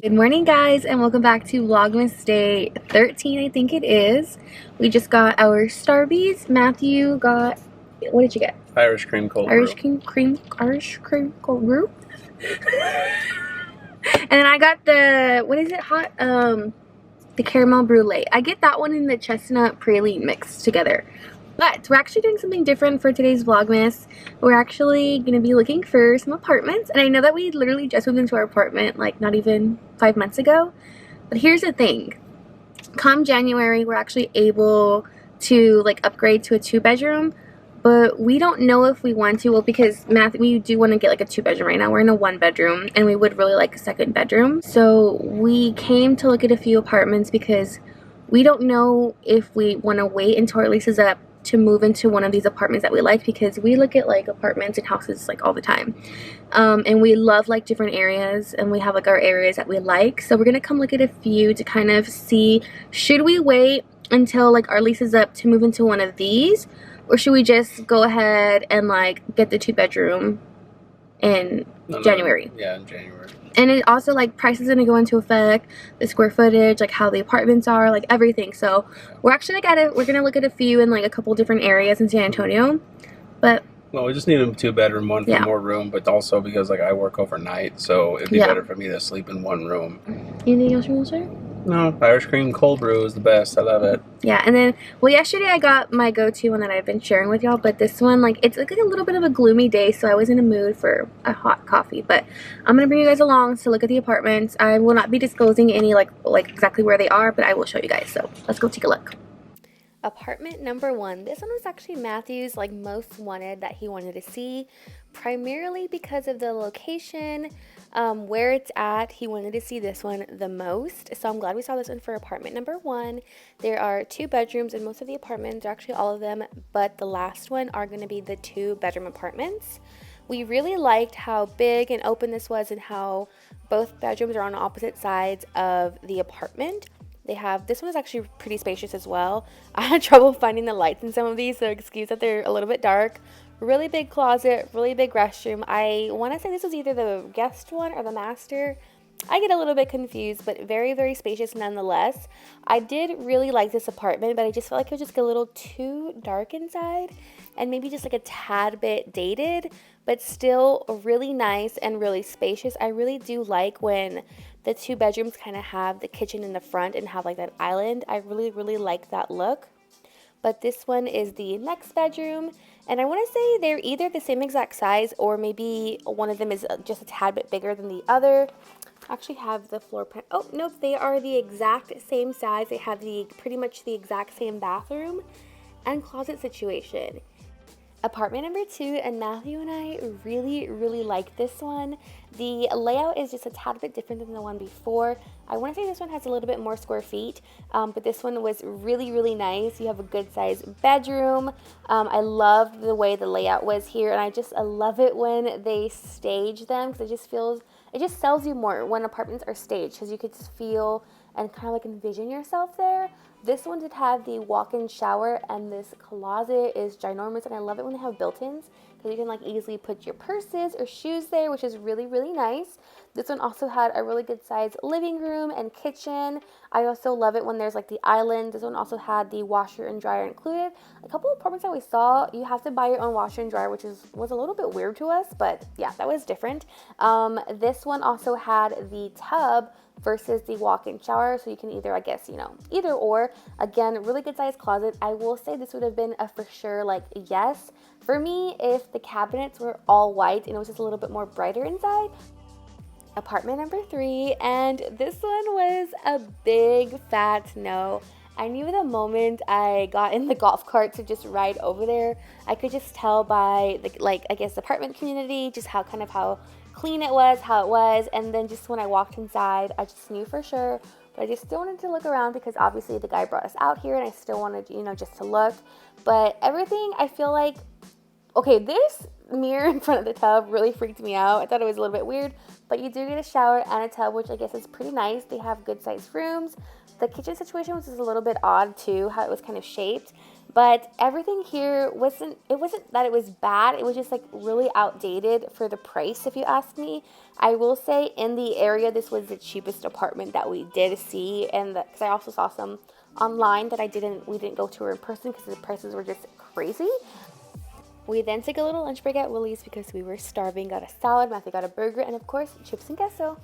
Good morning, guys, and welcome back to Vlogmas Day 13, I think it is. We just got our Starbies. Matthew got, what did you get? Irish cream cold brew. Irish cream cold brew. And then I got the, what is it, the caramel brulee. I get that one in the chestnut praline mixed together. But we're actually doing something different for today's Vlogmas. We're actually going to be looking for some apartments. And I know that we literally just moved into our apartment like not even 5 months ago. But here's the thing. Come January, we're actually able to like upgrade to a 2-bedroom. But we don't know if we want to. Well, because we do want to get like a 2-bedroom right now. We're in a 1-bedroom and we would really like a 2nd bedroom. So we came to look at a few apartments because we don't know if we want to wait until our lease is up to move into one of these apartments that we like, because we look at like apartments and houses like all the time, and we love like different areas, and we have like our areas that we like. So we're gonna come look at a few to kind of see, should we wait until like our lease is up to move into one of these, or should we just go ahead and like get the 2-bedroom in January? Yeah, in January. And it also, like, price is going to go into effect, the square footage, like how the apartments are, like everything. So we're actually like we're going to look at a few in like a couple different areas in San Antonio. But well, we just need a 2-bedroom, one for more room, but also because like I work overnight, so it'd be better for me to sleep in one room. Anything else you want to say? No, Irish cream cold brew is the best. I love it. Yeah, and then, well, yesterday I got my go-to one that I've been sharing with y'all, but this one, like, it's like a little bit of a gloomy day, so I was in a mood for a hot coffee. But I'm going to bring you guys along to look at the apartments. I will not be disclosing any, like exactly where they are, but I will show you guys. So let's go take a look. Apartment number 1. This one was actually Matthew's like most wanted that he wanted to see, primarily because of the location, where it's at. He wanted to see this one the most, so I'm glad we saw this one for apartment number 1. There are 2 bedrooms in most of the apartments, or actually all of them, but the last one are going to be the 2-bedroom apartments. We really liked how big and open this was and how both bedrooms are on opposite sides of the apartment. This one is actually pretty spacious as well. I had trouble finding the lights in some of these, so excuse that they're a little bit dark. Really big closet, really big restroom. I want to say this was either the guest one or the master. I get a little bit confused, but very, very spacious nonetheless. I did really like this apartment, but I just felt like it was just a little too dark inside and maybe just like a tad bit dated, but still really nice and really spacious. I really do like when the 2 bedrooms kind of have the kitchen in the front and have like that island. I really, really like that look. But this one is the next bedroom, and I want to say they're either the same exact size or maybe one of them is just a tad bit bigger than the other. I actually have the floor plan. Oh, nope, they are the exact same size. They have pretty much the exact same bathroom and closet situation. Apartment number 2, and Matthew and I really, really like this one. The layout is just a tad bit different than the one before. I want to say this one has a little bit more square feet, but this one was really, really nice. You have a good size bedroom. I love the way the layout was here, and I love it when they stage them, because it just sells you more when apartments are staged, because you could just feel and kind of like envision yourself there. This one did have the walk-in shower, and this closet is ginormous, and I love it when they have built-ins, because you can like easily put your purses or shoes there, which is really, really nice. This one also had a really good size living room and kitchen. I also love it when there's like the island. This one also had the washer and dryer included. A couple of apartments that we saw, you have to buy your own washer and dryer, which was a little bit weird to us, but yeah, that was different. This one also had the tub versus the walk-in shower, so you can either, I guess, either or. Again, really good size closet. I will say this would have been a for sure like yes for me if the cabinets were all white and it was just a little bit more brighter inside. Apartment number 3, and this one was a big fat no. I knew the moment I got in the golf cart to just ride over there, I could just tell by the apartment community just how clean it was, how it was, and then just when I walked inside, I just knew for sure. But I just still wanted to look around, because obviously the guy brought us out here, and I still wanted, just to look. But everything, I feel like, okay, this mirror in front of the tub really freaked me out. I thought it was a little bit weird, but you do get a shower and a tub, which I guess is pretty nice. They have good sized rooms. The kitchen situation was just a little bit odd too, how it was kind of shaped, But everything here wasn't that it was bad. It was just like really outdated for the price, if you ask me. I will say in the area, this was the cheapest apartment that we did see. And because I also saw some online that we didn't go to in person because the prices were just crazy. We then took a little lunch break at Willie's because we were starving. Got a salad, Matthew got a burger, and of course, chips and queso.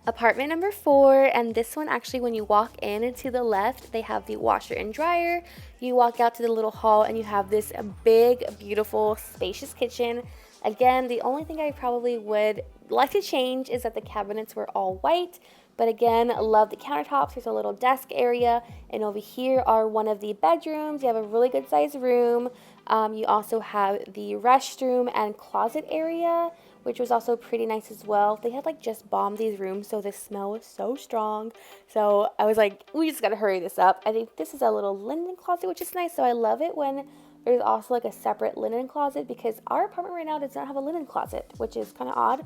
Apartment number 4, and this one actually, when you walk in and to the left, they have the washer and dryer. You walk out to the little hall and you have this big, beautiful, spacious kitchen. Again, the only thing I probably would like to change is that the cabinets were all white. But again, love the countertops. There's a little desk area, and over here are one of the bedrooms. You have a really good sized room. You also have the restroom and closet area, which was also pretty nice as well. They had like just bombed these rooms, so the smell was so strong. So I was like, we just gotta hurry this up. I think this is a little linen closet, which is nice. So I love it when there's also like a separate linen closet, because our apartment right now does not have a linen closet, which is kind of odd.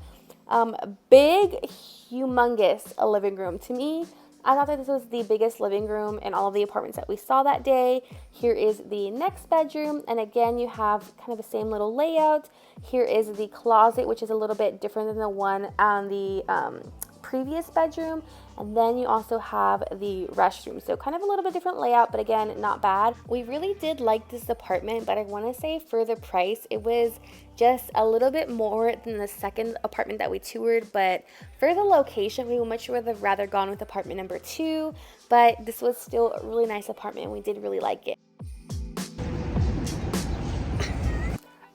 Big, humongous living room. To me, I thought that this was the biggest living room in all of the apartments that we saw that day. Here is the next bedroom, and again, you have kind of the same little layout. Here is the closet, which is a little bit different than the one on the previous bedroom. And then you also have the restroom. So kind of a little bit different layout, but again, not bad. We really did like this apartment, but I want to say for the price, it was just a little bit more than the second apartment that we toured. But for the location, we would much rather gone with apartment number 2. But this was still a really nice apartment, and we did really like it.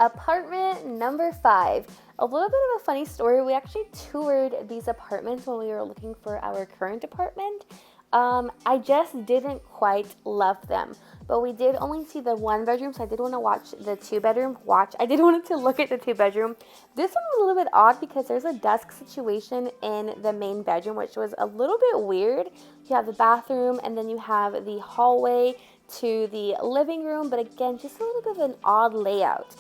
Apartment number 5. A little bit of a funny story. We actually toured these apartments when we were looking for our current apartment. I just didn't quite love them, but we did only see the 1 bedroom, so I did want to watch the 2 bedroom. I did want to look at the 2 bedroom. This one was a little bit odd because there's a desk situation in the main bedroom, which was a little bit weird. You have the bathroom, and then you have the hallway to the living room, but again, just a little bit of an odd layout.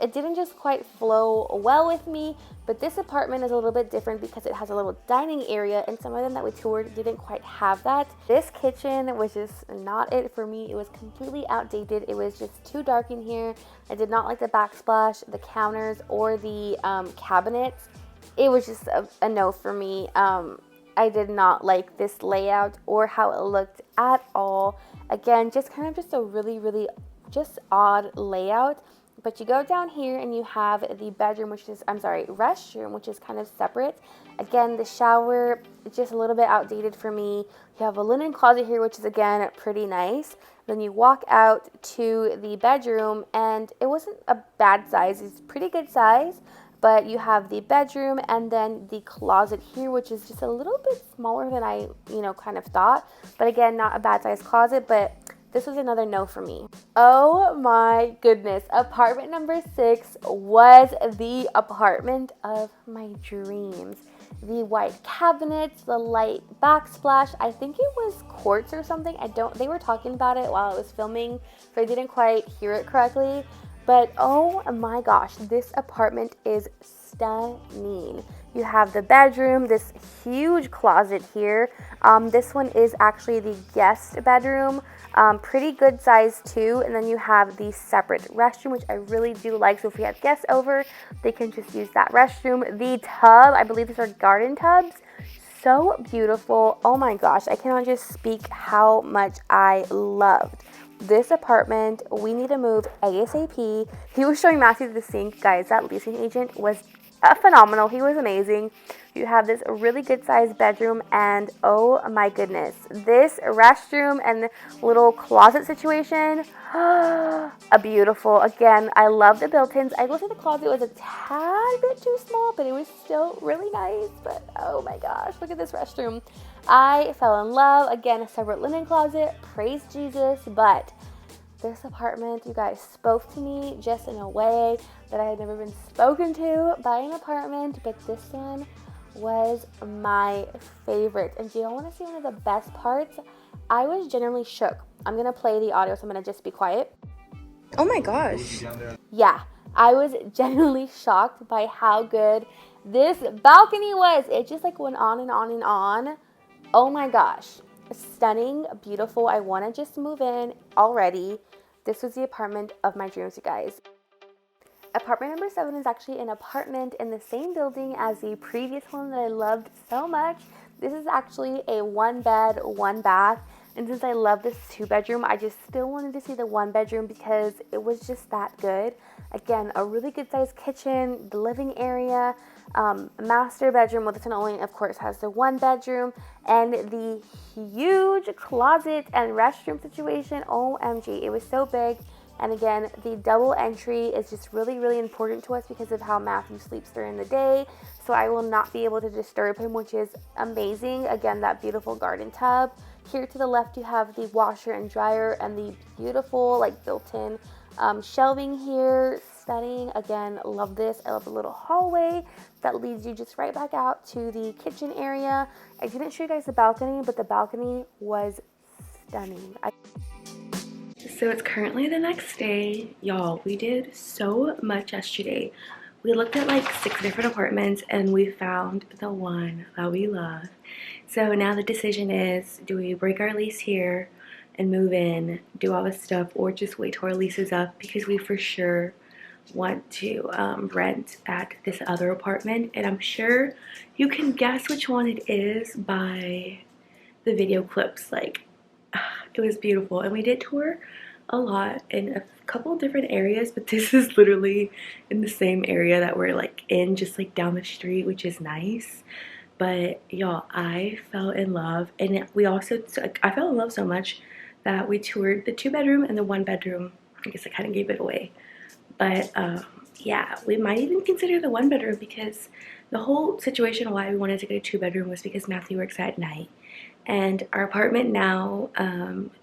It didn't just quite flow well with me, but this apartment is a little bit different because it has a little dining area, and some of them that we toured didn't quite have that. This kitchen was just not it for me. It was completely outdated. It was just too dark in here. I did not like the backsplash, the counters, or the cabinets. It was just a no for me. I did not like this layout or how it looked at all. Again, just kind of just a really, really just odd layout. But you go down here and you have the bedroom, restroom, which is kind of separate. Again, the shower, it's just a little bit outdated for me. You have a linen closet here, which is, again, pretty nice. Then you walk out to the bedroom, and it wasn't a bad size. It's pretty good size. But you have the bedroom and then the closet here, which is just a little bit smaller than I, kind of thought. But again, not a bad size closet, but this was another no for me. Oh my goodness. Apartment number 6 was the apartment of my dreams. The white cabinets, the light backsplash. I think it was quartz or something. They were talking about it while I was filming, so I didn't quite hear it correctly. But oh my gosh, this apartment is stunning. You have the bedroom, this huge closet here. This one is actually the guest bedroom. Pretty good size too. And then you have the separate restroom, which I really do like. So if we have guests over, they can just use that restroom. The tub, I believe these are garden tubs. So beautiful. Oh my gosh, I cannot just speak how much I loved this apartment. We need to move ASAP. He was showing Matthew the sink. Guys, that leasing agent was phenomenal. He was amazing. You have this really good sized bedroom, and oh my goodness, this restroom and little closet situation, a beautiful. Again, I love the built-ins. I will say the closet was a tad bit too small, but it was still really nice. But oh my gosh, look at this restroom. I fell in love. Again, a separate linen closet. Praise Jesus. But this apartment, you guys, spoke to me just in a way that I had never been spoken to by an apartment. But this one was my favorite. And do y'all want to see one of the best parts? I was genuinely shook. I'm going to play the audio, so I'm going to just be quiet. Oh my gosh. Yeah, I was genuinely shocked by how good this balcony was. It just like went on and on and on. Oh my gosh. stunning, beautiful. I want to just move in already. This was the apartment of my dreams, you guys. Apartment number 7 is actually an apartment in the same building as the previous one that I loved so much. This is actually a 1-bed, 1-bath. And since I love this 2-bedroom, I just still wanted to see the 1-bedroom because it was just that good. Again, a really good sized kitchen, the living area, master bedroom. Well, this one only, of course, has the 1-bedroom and the huge closet and restroom situation. OMG, it was so big. And again, the double entry is just really, really important to us because of how Matthew sleeps during the day. So I will not be able to disturb him, which is amazing. Again, that beautiful garden tub. Here to the left, you have the washer and dryer and the beautiful, like, built-in shelving here. Stunning. Again, love this. I love the little hallway that leads you just right back out to the kitchen area. I didn't show you guys the balcony, but the balcony was stunning. So it's currently the next day. Y'all, we did so much yesterday. We looked at like 6 different apartments and we found the one that we love. So now the decision is, do we break our lease here and move in, do all this stuff, or just wait till our lease is up, because we for sure want to rent at this other apartment. And I'm sure you can guess which one it is by the video clips. Like, it was beautiful, and we did tour a lot in a couple different areas, but this is literally in the same area that we're like in, just like down the street, which is nice. But y'all, I fell in love, and we also, I fell in love so much that we toured the 2-bedroom and the 1-bedroom. I guess I kind of gave it away, but yeah, we might even consider the 1-bedroom, because the whole situation why we wanted to get a 2-bedroom was because Matthew works at night. And our apartment now,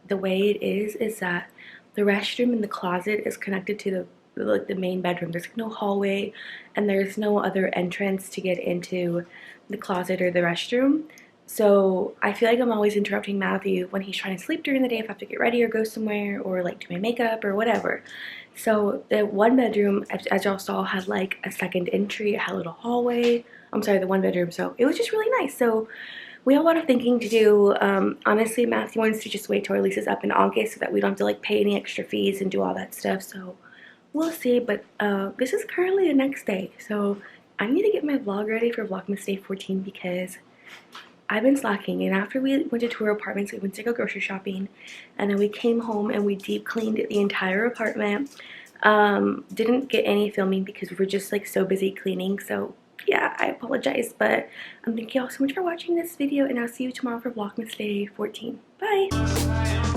the way it is that the restroom and the closet is connected to the main bedroom. There's no hallway, and there's no other entrance to get into the closet or the restroom. So I feel like I'm always interrupting Matthew when he's trying to sleep during the day if I have to get ready or go somewhere or like do my makeup or whatever. So the 1-bedroom, as y'all saw, had like a second entry. It had a little hallway. I'm sorry, the 1-bedroom. So it was just really nice. So we have a lot of thinking to do. Honestly, Matthew wants to just wait till our lease is up in August so that we don't have to like pay any extra fees and do all that stuff. So we'll see. But this is currently the next day. So I need to get my vlog ready for Vlogmas Day 14 because I've been slacking. And after we went to tour apartments, we went to go grocery shopping. And then we came home and we deep cleaned the entire apartment. Didn't get any filming because we were just like so busy cleaning. So yeah, I apologize, but thank you all so much for watching this video, and I'll see you tomorrow for Vlogmas Day 14. Bye!